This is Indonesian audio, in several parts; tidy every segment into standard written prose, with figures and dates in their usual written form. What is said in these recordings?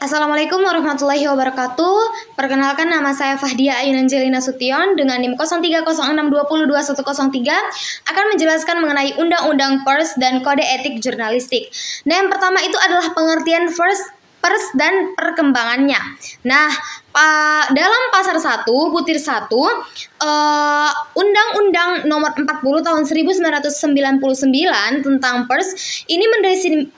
Assalamualaikum warahmatullahi wabarakatuh. Perkenalkan, nama saya Fahdia Ayun Angelina Sution dengan NIM 0306202103 akan menjelaskan mengenai Undang-Undang Pers dan Kode Etik Jurnalistik. Nah, yang pertama itu adalah pengertian pers dan perkembangannya. Nah, dalam pasal 1 butir 1 Undang-Undang Nomor 40 Tahun 1999 tentang pers ini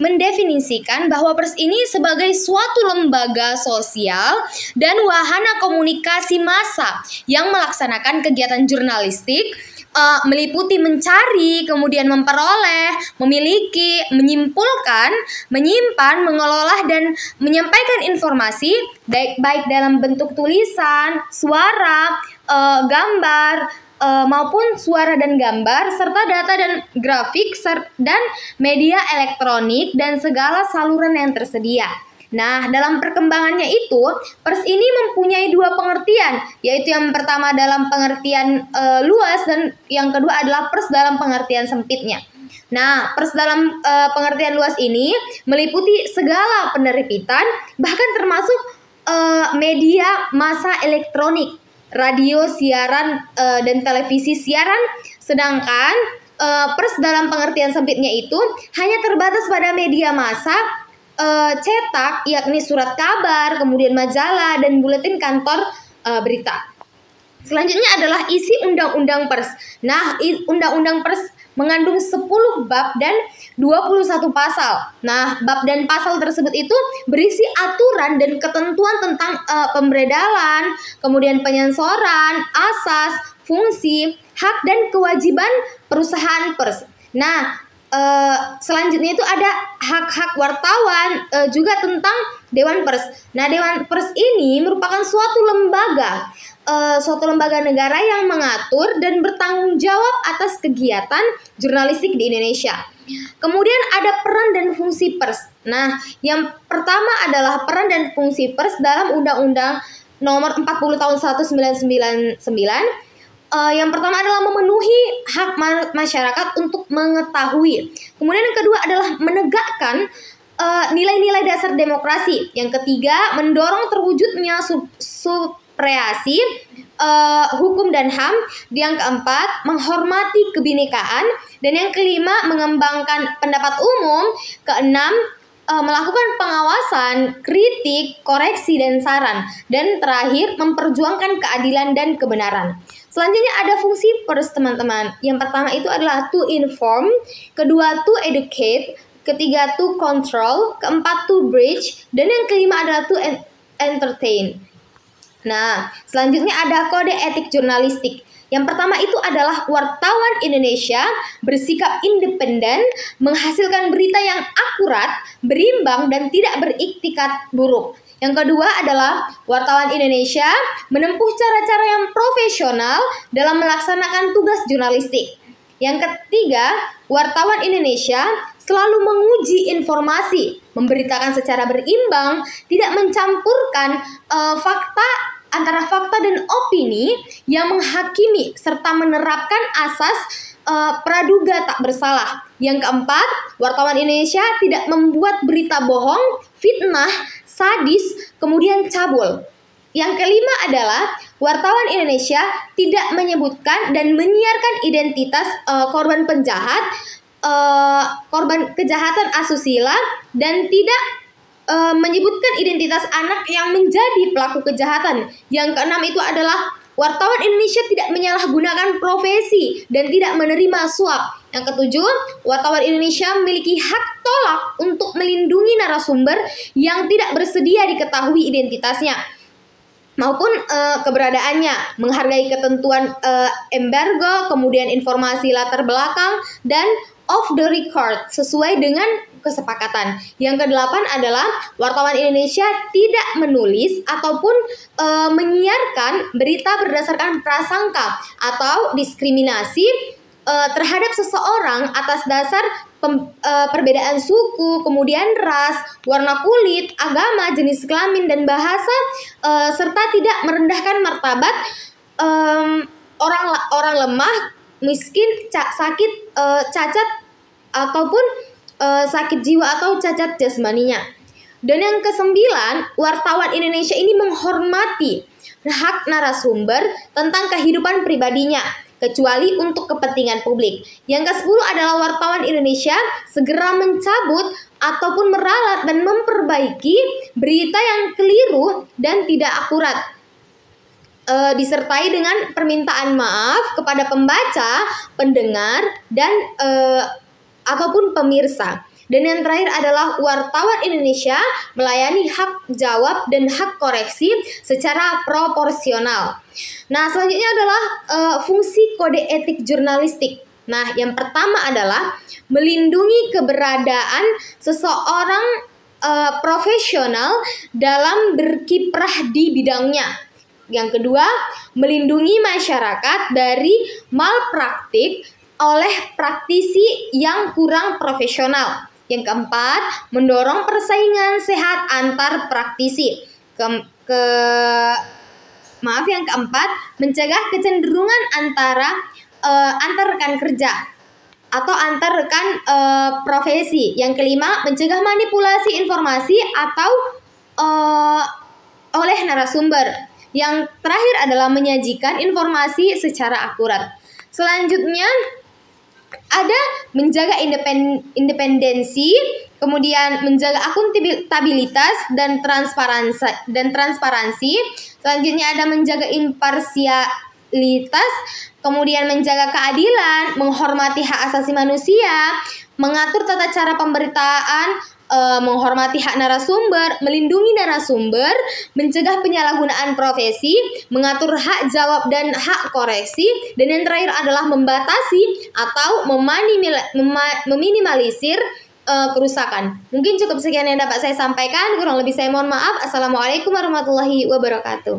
mendefinisikan bahwa pers ini sebagai suatu lembaga sosial dan wahana komunikasi massa yang melaksanakan kegiatan jurnalistik, meliputi mencari, kemudian memperoleh, memiliki, menyimpulkan, menyimpan, mengelola, dan menyampaikan informasi baik dalam bentuk tulisan, suara, gambar, maupun suara dan gambar, serta data dan grafik, dan media elektronik, dan segala saluran yang tersedia. Nah, dalam perkembangannya itu, pers ini mempunyai dua pengertian, yaitu yang pertama dalam pengertian luas dan yang kedua adalah pers dalam pengertian sempitnya. Nah, pers dalam pengertian luas ini meliputi segala penerbitan, bahkan termasuk media massa elektronik, radio, siaran, dan televisi siaran, sedangkan pers dalam pengertian sempitnya itu hanya terbatas pada media massa cetak, yakni surat kabar, kemudian majalah, dan buletin kantor berita. Selanjutnya adalah isi Undang-Undang Pers. Nah, Undang-Undang Pers mengandung 10 bab dan 21 pasal. Nah, bab dan pasal tersebut itu berisi aturan dan ketentuan tentang pemberedalan, kemudian penyensoran, asas, fungsi, hak, dan kewajiban perusahaan pers. Nah, selanjutnya itu ada hak-hak wartawan, juga tentang Dewan Pers. Nah, Dewan Pers ini merupakan suatu lembaga negara yang mengatur dan bertanggung jawab atas kegiatan jurnalistik di Indonesia. Kemudian ada peran dan fungsi pers. Nah, yang pertama adalah peran dan fungsi pers dalam Undang-Undang Nomor 40 Tahun 1999. Yang pertama adalah memenuhi hak masyarakat untuk mengetahui. Kemudian yang kedua adalah menegakkan nilai-nilai dasar demokrasi. Yang ketiga, mendorong terwujudnya supremasi hukum dan HAM. Yang keempat, menghormati kebinekaan. Dan yang kelima, mengembangkan pendapat umum. Keenam, melakukan pengawasan, kritik, koreksi, dan saran. Dan terakhir, memperjuangkan keadilan dan kebenaran. Selanjutnya ada fungsi pers, teman-teman. Yang pertama itu adalah to inform, kedua to educate, ketiga to control, keempat to bridge, dan yang kelima adalah to entertain. Nah, selanjutnya ada kode etik jurnalistik. Yang pertama itu adalah wartawan Indonesia bersikap independen, menghasilkan berita yang akurat, berimbang, dan tidak beriktikat buruk. Yang kedua adalah wartawan Indonesia menempuh cara-cara yang profesional dalam melaksanakan tugas jurnalistik. Yang ketiga, wartawan Indonesia selalu menguji informasi, memberitakan secara berimbang, tidak mencampurkan antara fakta dan opini yang menghakimi, serta menerapkan asas praduga tak bersalah. Yang keempat, wartawan Indonesia tidak membuat berita bohong, fitnah, sadis, kemudian cabul. Yang kelima adalah wartawan Indonesia tidak menyebutkan dan menyiarkan identitas korban penjahat, korban kejahatan asusila, dan tidak menyebutkan identitas anak yang menjadi pelaku kejahatan. Yang keenam itu adalah wartawan Indonesia tidak menyalahgunakan profesi dan tidak menerima suap. Yang ketujuh, wartawan Indonesia memiliki hak tolak untuk melindungi narasumber yang tidak bersedia diketahui identitasnya maupun keberadaannya, menghargai ketentuan embargo, kemudian informasi latar belakang, dan off the record sesuai dengan kesepakatan. Yang kedelapan adalah wartawan Indonesia tidak menulis ataupun menyiarkan berita berdasarkan prasangka atau diskriminasi terhadap seseorang atas dasar perbedaan suku, kemudian ras, warna kulit, agama, jenis kelamin, dan bahasa, serta tidak merendahkan martabat orang lemah, miskin, sakit, cacat, ataupun sakit jiwa atau cacat jasmaninya. Dan yang ke-9, wartawan Indonesia ini menghormati hak narasumber tentang kehidupan pribadinya, kecuali untuk kepentingan publik. Yang ke-10 adalah wartawan Indonesia segera mencabut ataupun meralat dan memperbaiki berita yang keliru dan tidak akurat, disertai dengan permintaan maaf kepada pembaca, pendengar, dan ataupun pemirsa. Dan yang terakhir adalah wartawan Indonesia melayani hak jawab dan hak koreksi secara proporsional. Nah, selanjutnya adalah fungsi kode etik jurnalistik. Nah, yang pertama adalah melindungi keberadaan seseorang profesional dalam berkiprah di bidangnya. Yang kedua, melindungi masyarakat dari malpraktik oleh praktisi yang kurang profesional. Yang keempat, mendorong persaingan sehat antar praktisi. Yang keempat, mencegah kecenderungan antar rekan kerja atau antar rekan profesi. Yang kelima, mencegah manipulasi informasi atau oleh narasumber. Yang terakhir adalah menyajikan informasi secara akurat. Selanjutnya ada menjaga independensi, kemudian menjaga akuntabilitas dan transparansi. Selanjutnya ada menjaga imparsialitas, kemudian menjaga keadilan, menghormati hak asasi manusia, mengatur tata cara pemberitaan, menghormati hak narasumber, melindungi narasumber, mencegah penyalahgunaan profesi, mengatur hak jawab dan hak koreksi, dan yang terakhir adalah membatasi atau meminimalisir kerusakan. Mungkin cukup sekian yang dapat saya sampaikan, kurang lebih saya mohon maaf. Assalamualaikum warahmatullahi wabarakatuh.